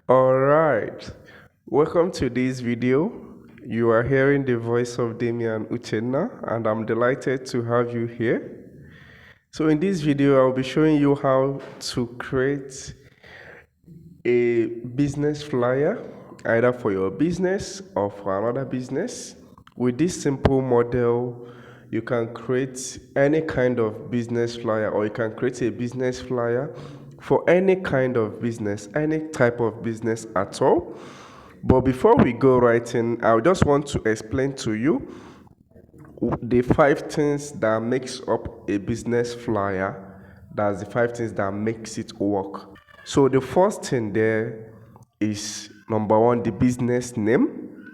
Alright, welcome to this video. You are hearing the voice of Damian Uchenna, and I'm delighted to have you here. So in this video, I'll be showing you how to create a business flyer, either for your business or for another business. With this simple model, you can create any kind of business flyer, or you can create a business flyer for any kind of business, any type of business at all. But before we go right in, I just want to explain to you the 5 things that makes up a business flyer. That's the 5 things that makes it work. So the first thing there is number one, the business name.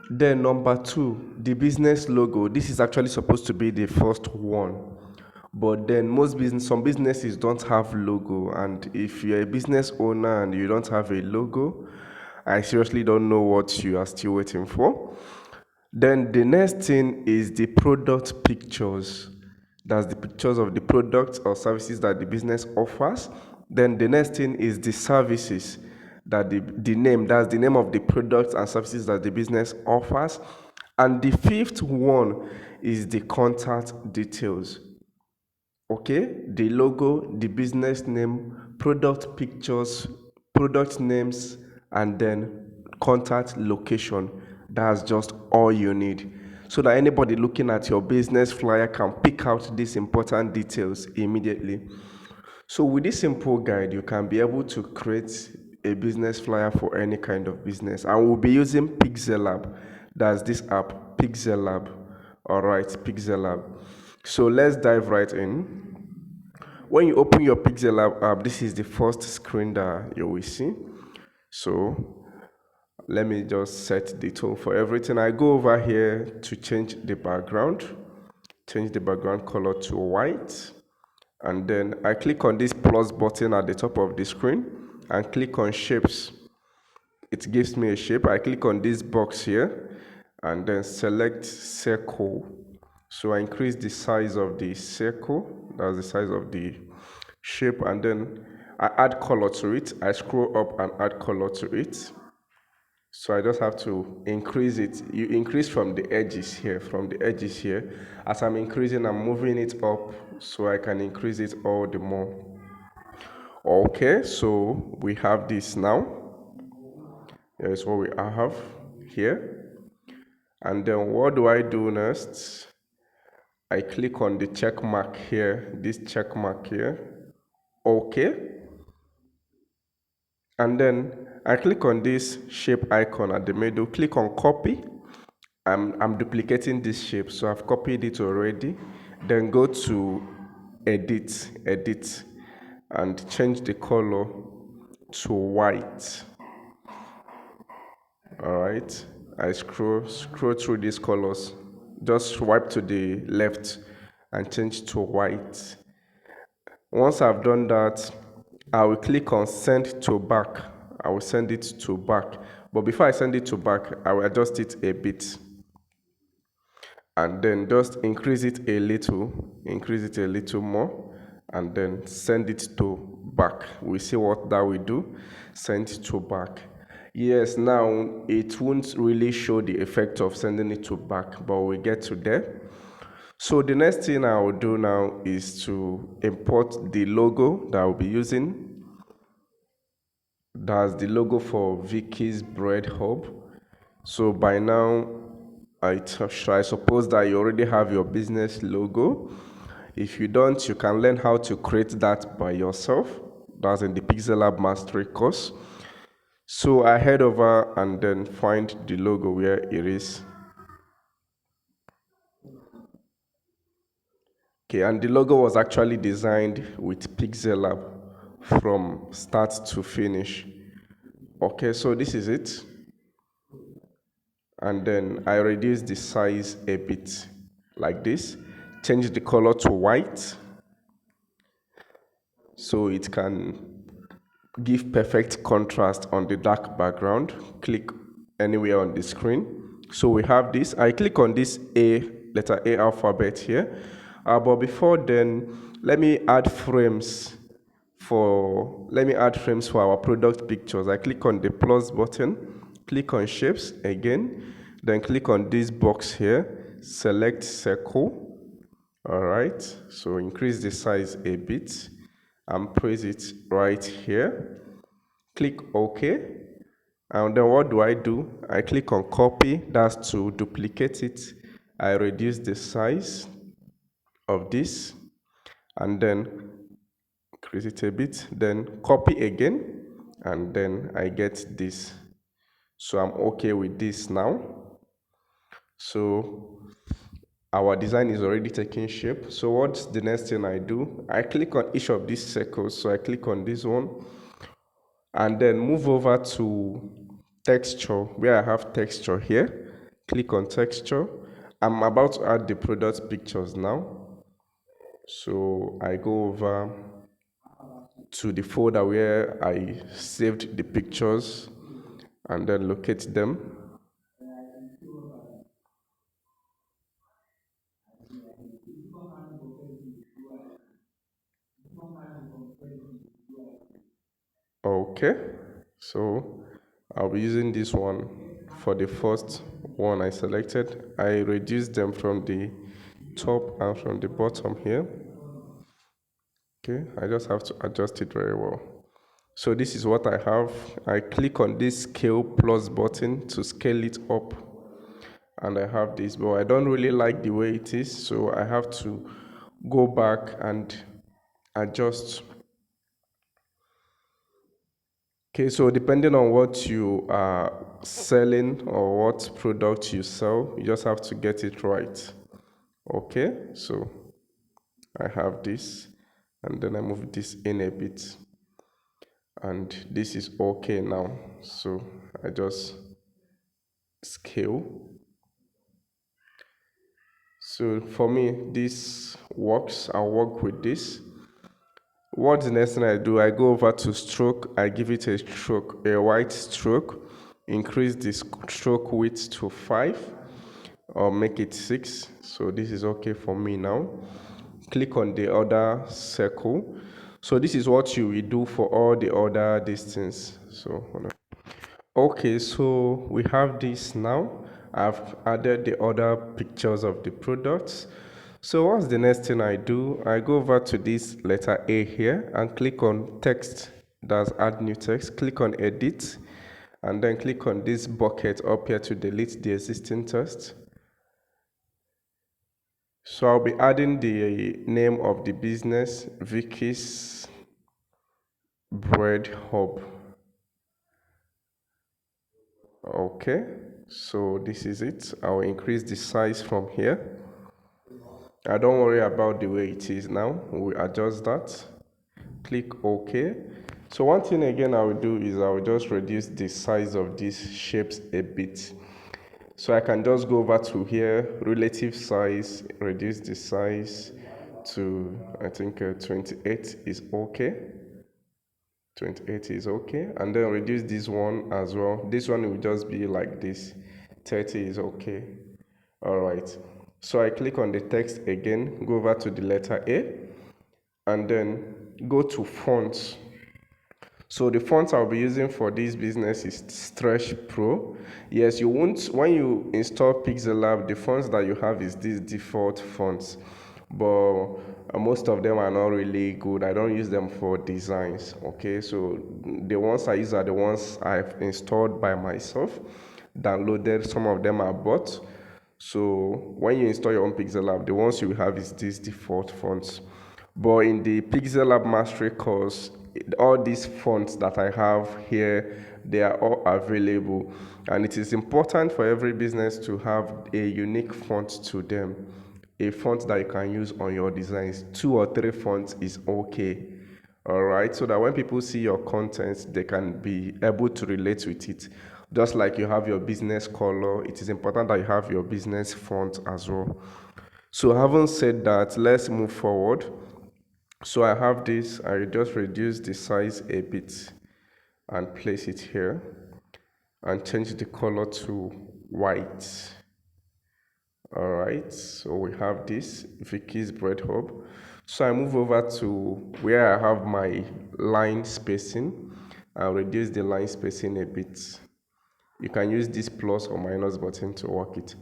Then number two, the business logo. This is actually supposed to be the first one. But then some businesses don't have logo, and if you're a business owner and you don't have a logo, I seriously don't know what you are still waiting for. Then the next thing is the product pictures. That's the pictures of the products or services that the business offers. Then the next thing is the services, that the name, that's the name of the products and services that the business offers. And the fifth one is the contact details. Okay, the logo, the business name, product pictures, product names, and then contact location. That's just all you need, so that anybody looking at your business flyer can pick out these important details immediately. So with this simple guide, you can be able to create a business flyer for any kind of business. And we'll be using Pixellab. That's this app, Pixellab. All right, Pixellab. So let's dive right in. When you open your Pixellab app, this is the first screen that you will see. So let me just set the tone for everything. I go over here to change the background color to white, and then I click on this plus button at the top of the screen and click on shapes. It gives me a shape. I click on this box here and then select circle. So I increase the size of the circle, that's the size of the shape, and then I add color to it. I scroll up and add color to it. So I just have to increase it. You increase from the edges here, As I'm increasing, I'm moving it up so I can increase it all the more. Okay, so we have this now. Here's what we have here. And then what do I do next? I click on the check mark here, this check mark here. Okay. And then I click on this shape icon at the middle, click on copy. I'm duplicating this shape, so I've copied it already. Then go to edit, and change the color to white. All right, I scroll through these colors. Just swipe to the left and change to white. Once I've done that, I will click on send to back. I will send it to back. But before I send it to back, I will adjust it a bit. And then just increase it a little more, and then send it to back. We see what that will do. Send to back. Yes, now it won't really show the effect of sending it to back, but we'll get to there. So the next thing I will do now is to import the logo that I'll be using. That's the logo for Vicky's Bread Hub. So by now, I suppose that you already have your business logo. If you don't, you can learn how to create that by yourself. That's in the Pixellab Mastery course. So I head over and then find the logo where it is. Okay, and the logo was actually designed with Pixellab from start to finish. Okay, so this is it. And then I reduce the size a bit like this. Change the color to white so it can give perfect contrast on the dark background. Click anywhere on the screen. So we have this. I click on this letter A alphabet here. But before then, let me add frames let me add frames for our product pictures. I click on the plus button, click on shapes again, then click on this box here, select circle. All right, so increase the size a bit and place it right here. Click OK. And then what do? I click on copy, that's to duplicate it. I reduce the size of this and then increase it a bit, then copy again, and then I get this. So I'm okay with this now. So our design is already taking shape. So what's the next thing I do? I click on each of these circles. So I click on this one and then move over to texture where I have texture here. Click on texture. I'm about to add the product pictures now. So I go over to the folder where I saved the pictures and then locate them. Okay, so I'll be using this one for the first one I selected. I reduced them from the top and from the bottom here. Okay, I just have to adjust it very well. So this is what I have. I click on this scale plus button to scale it up, and I have this, but I don't really like the way it is, so I have to go back and adjust. Okay, so depending on what you are selling or what product you sell, you just have to get it right. Okay, so I have this, and then I move this in a bit, and this is okay now. So I just scale. So for me, this works. I'll work with this. What's the next thing I do? I go over to stroke. I give it a stroke, a white stroke. Increase the stroke width to 5 or make it 6. So this is okay for me now. Click on the other circle. So this is what you will do for all the other distance. So okay, so we have this now. I've added the other pictures of the products. So what's the next thing I do? I go over to this letter A here and click on text. That's add new text. Click on edit and then click on this bucket up here to delete the existing text. So I'll be adding the name of the business, Vicky's Bread Hub. Okay, so this is it. I'll increase the size from here. I don't worry about the way it is now. We'll adjust that. Click OK. So one thing again I will do is I will just reduce the size of these shapes a bit. So I can just go over to here, relative size, reduce the size to, I think 28 is okay. 28 is okay. And then reduce this one as well. This one will just be like this. 30 is okay. All right. So I click on the text again, go over to the letter A, and then go to fonts. So the fonts I'll be using for this business is Stretch Pro. Yes, you won't, when you install Pixellab, the fonts that you have is these default fonts, but most of them are not really good. I don't use them for designs, okay? So the ones I use are the ones I've installed by myself, downloaded, some of them are bought. So when you install your own Pixellab, the ones you have is these default fonts. But in the Pixellab Mastery course, all these fonts that I have here, they are all available. And it is important for every business to have a unique font to them. A font that you can use on your designs. 2 or 3 fonts is okay. All right, so that when people see your content, they can be able to relate with it. Just like you have your business color, it is important that you have your business font as well. So having said that, let's move forward. So I have this, I just reduce the size a bit and place it here and change the color to white. All right, so we have this Vicky's Bread Hub. So I move over to where I have my line spacing. I'll reduce the line spacing a bit. You can use this plus or minus button to work it.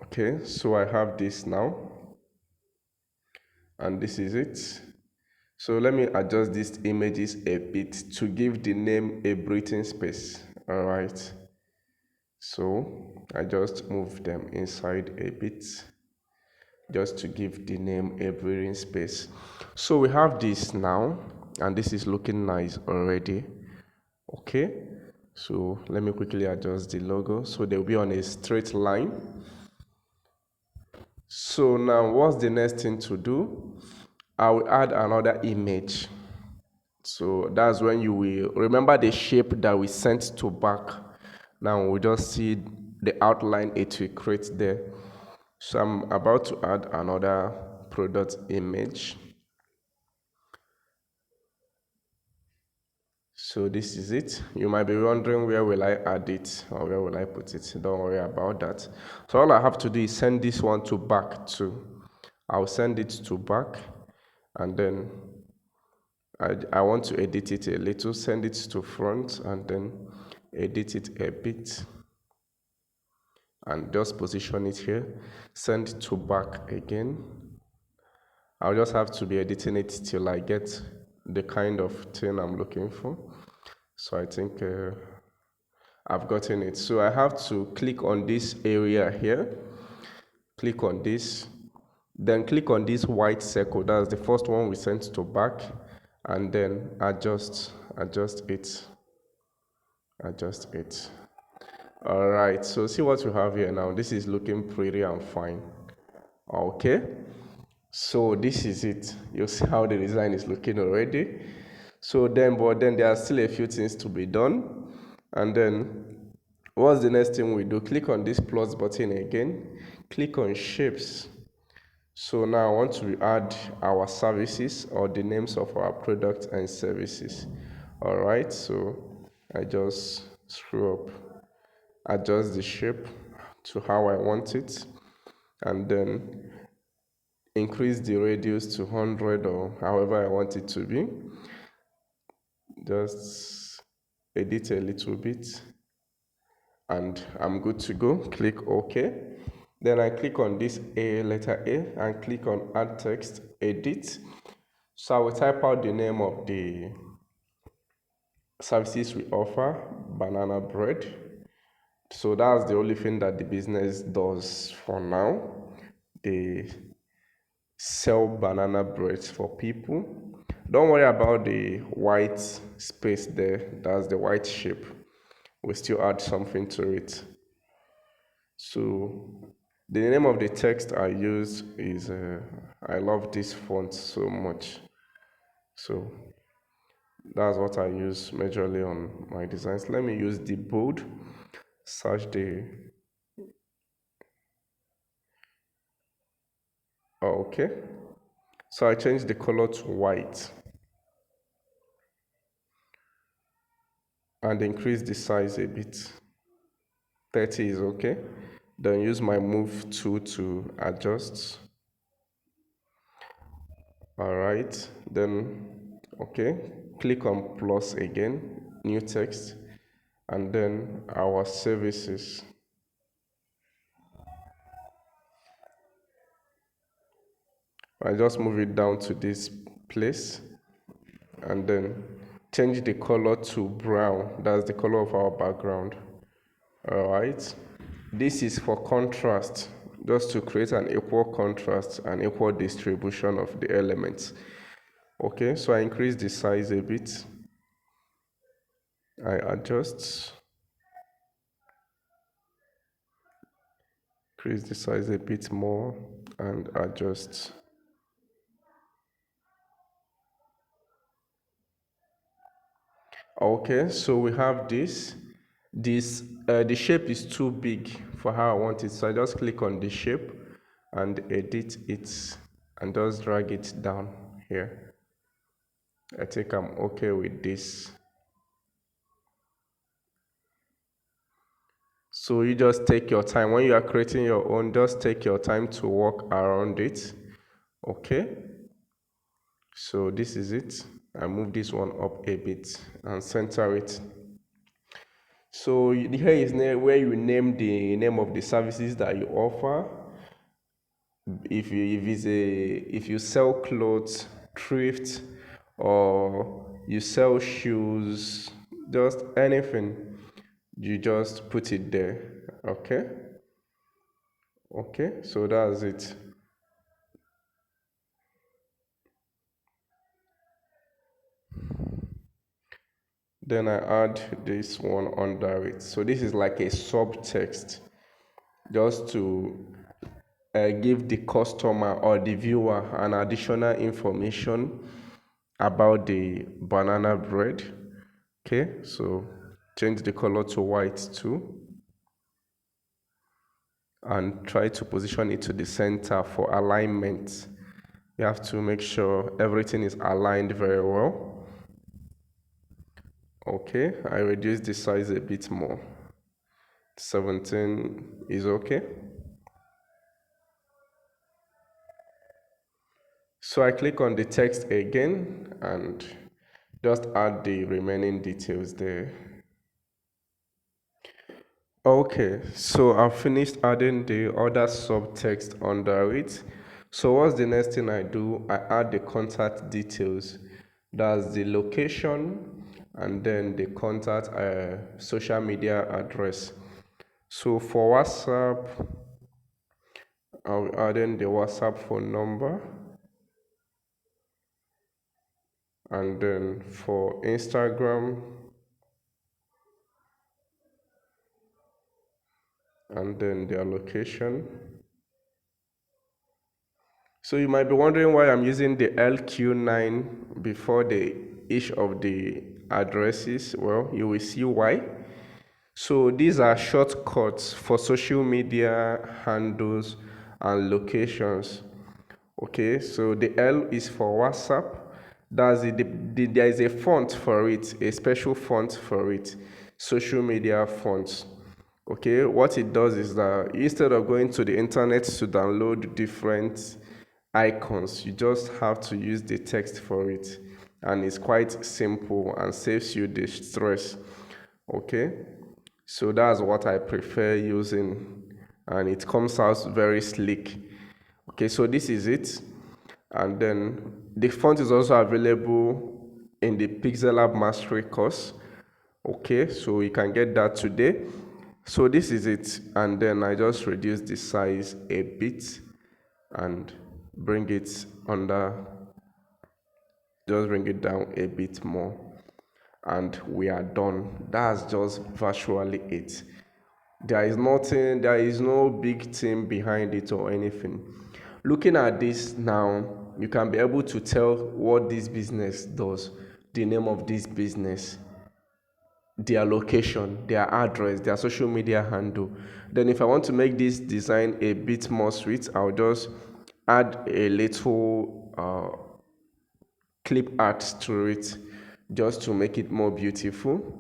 Okay, so I have this now, and this is it. So let me adjust these images a bit to give the name a breathing space. All right, so I just move them inside a bit just to give the name a breathing space. So we have this now, and this is looking nice already. Okay, so let me quickly adjust the logo so they'll be on a straight line. So now what's the next thing to do? I will add another image. So that's when you will remember the shape that we sent to back. Now we'll just see the outline it will create there. So I'm about to add another product image. So this is it. You might be wondering where will I add it or where will I put it. Don't worry about that. So all I have to do is send this one to back too. I'll send it to back, and then I want to edit it a little, send it to front, and then edit it a bit and just position it here, send it to back again. I'll just have to be editing it till I get the kind of thing I'm looking for. So I think I've gotten it. So I have to click on this area here, click on this, then click on this white circle. That's the first one we sent to back, and then adjust it. All right, so see what we have here now. This is looking pretty and fine. Okay, so this is it. You see how the design is looking already. So then, but then there are still a few things to be done. And then what's the next thing we do? Click on this plus button again, click on shapes. So now I want to add our services or the names of our products and services. All right, so I just screw up, adjust the shape to how I want it, and then increase the radius to 100 or however I want it to be. Just edit a little bit, and I'm good to go. Click OK. Then I click on this letter A and click on add text, edit. So I will type out the name of the services we offer, banana bread. So that's the only thing that the business does for now. They sell banana breads for people. Don't worry about the white space there. That's the white shape. We still add something to it. So the name of the text I use is, I love this font so much. So that's what I use majorly on my designs. Let me use the bold, search the, okay. So I changed the color to white and increase the size a bit. 30 is okay. Then use my move tool to adjust. All right, then, okay, click on plus again, new text, and then our services. I just move it down to this place, and then change the color to brown. That's the color of our background. All right, this is for contrast, just to create an equal contrast and equal distribution of the elements. Okay, so I increase the size a bit. I adjust, increase the size a bit more, and adjust. Okay, so we have this. The shape is too big for how I want it, so I just click on the shape and edit it and just drag it down here. I think I'm okay with this. So you just take your time when you are creating your own. Just take your time to work around it. Okay, so this is it. I move this one up a bit and center it. So here is where you name the name of the services that you offer. If you sell clothes, thrift, or you sell shoes, just anything, you just put it there. Okay. Okay, so that's it. Then I add this one under it. So this is like a subtext, just to give the customer or the viewer an additional information about the banana bread. Okay, so change the color to white too, and try to position it to the center for alignment. You have to make sure everything is aligned very well. Okay, I reduce the size a bit more. 17 is okay. So I click on the text again and just add the remaining details there. Okay, so I've finished adding the other subtext under it. So what's the next thing I do? I add the contact details. That's the location and then the contact social media address. So for WhatsApp, I'll add in the WhatsApp phone number. And then for Instagram, and then their location. So you might be wondering why I'm using the LQ9 before each of the addresses. Well, you will see why. So these are shortcuts for social media handles and locations. Okay, so the L is for WhatsApp. That's there is a font for it, a special font for it, social media fonts. Okay, what it does is that instead of going to the internet to download different icons, you just have to use the text for it, and it's quite simple and saves you the stress. Okay, so that's what I prefer using, and it comes out very sleek. Okay, so this is it, and then the font is also available in the Pixellab Mastery course. Okay, so you can get that today. So this is it, and then I just reduce the size a bit and bring it under, just bring it down a bit more, and we are done. That's just virtually it. There is nothing, there is no big team behind it or anything. Looking at this now, you can be able to tell what this business does, the name of this business, their location, their address, their social media handle. Then if I want to make this design a bit more sweet, I'll just add a little clip art to it just to make it more beautiful.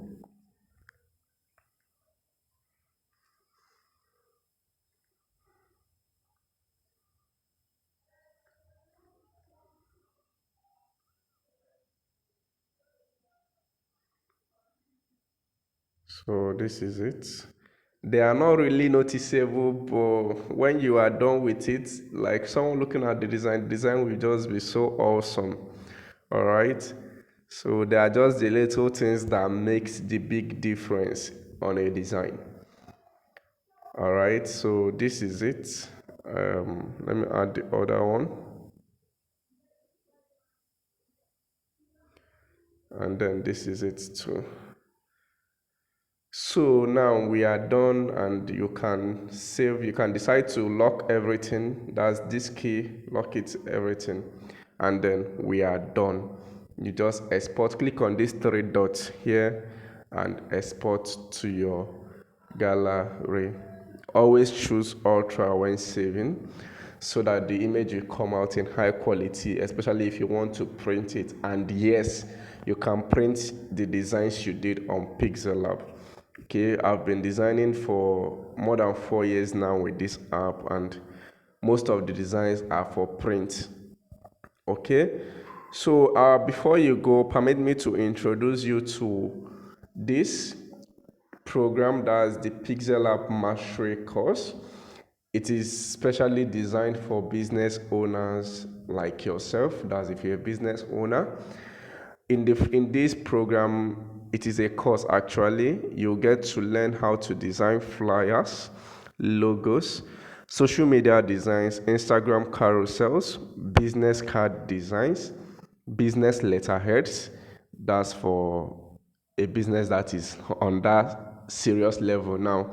So this is it. They are not really noticeable, but when you are done with it, like someone looking at the design will just be so awesome. All right. So they are just the little things that makes the big difference on a design. All right. So this is it. Let me add the other one, and then this is it too. So now we are done, and you can save, you can decide to lock everything. That's this key, lock it, everything. And then we are done. You just export, click on these three dots here and export to your gallery. Always choose ultra when saving so that the image will come out in high quality, especially if you want to print it. And yes, you can print the designs you did on Pixellab. Okay, I've been designing for more than 4 years now with this app, and most of the designs are for print. Okay, so before you go, permit me to introduce you to this program, that's the Pixellab Mastery course. It is specially designed for business owners like yourself. That's if you're a business owner. In this program, it is a course actually. You get to learn how to design flyers, logos, social media designs, Instagram carousels, business card designs, business letterheads. That's for a business that is on that serious level now.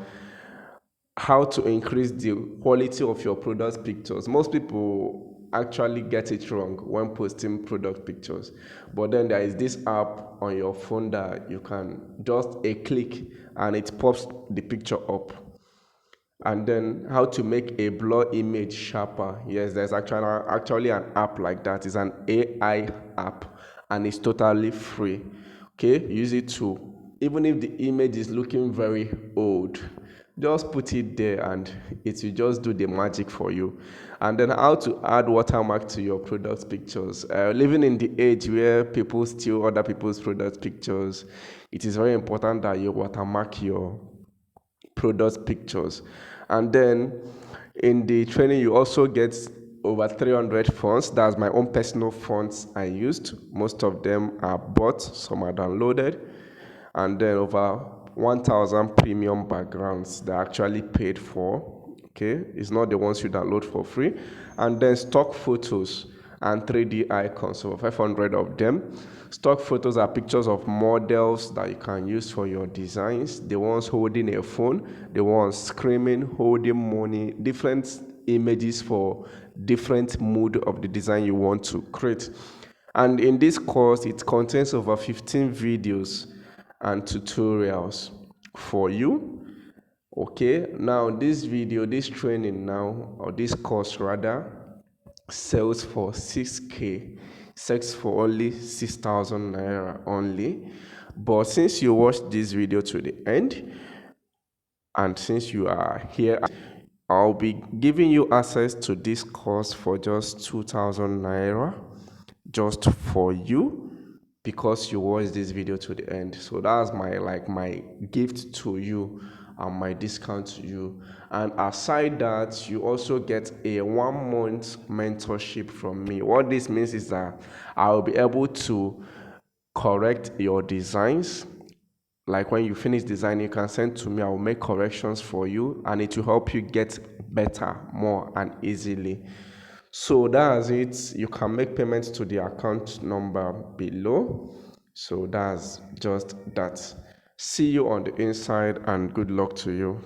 How to increase the quality of your product pictures. Most people actually get it wrong when posting product pictures, but then there is this app on your phone that you can just a click and it pops the picture up. And then how to make a blur image sharper. Yes, there's actually an app like that. It's an AI app and it's totally free. Okay, use it to, even if the image is looking very old, just put it there and it will just do the magic for you. And then how to add watermark to your product pictures. Living in the age where people steal other people's product pictures, it is very important that you watermark your product pictures. And then in the training, you also get over 300 fonts. That's my own personal fonts I used. Most of them are bought, some are downloaded. And then over 1,000 premium backgrounds that are actually paid for. Okay, it's not the ones you download for free. And then stock photos and 3D icons, so 500 of them. Stock photos are pictures of models that you can use for your designs. The ones holding a phone, the ones screaming, holding money, different images for different mood of the design you want to create. And in this course, it contains over 15 videos and tutorials for you. Okay, now this video, this training now, or this course rather, sells for 6k, sells for only 6,000 naira only. But since you watched this video to the end, and since you are here, I'll be giving you access to this course for just 2,000 naira, just for you, because you watched this video to the end. So that's my gift to you and my discount to you. And aside that, you also get a 1 month mentorship from me. What this means is that I'll be able to correct your designs. Like when you finish designing, you can send to me. I will make corrections for you and it will help you get better, more and easily. So that's it. You can make payments to the account number below. So that's just that. See you on the inside and good luck to you.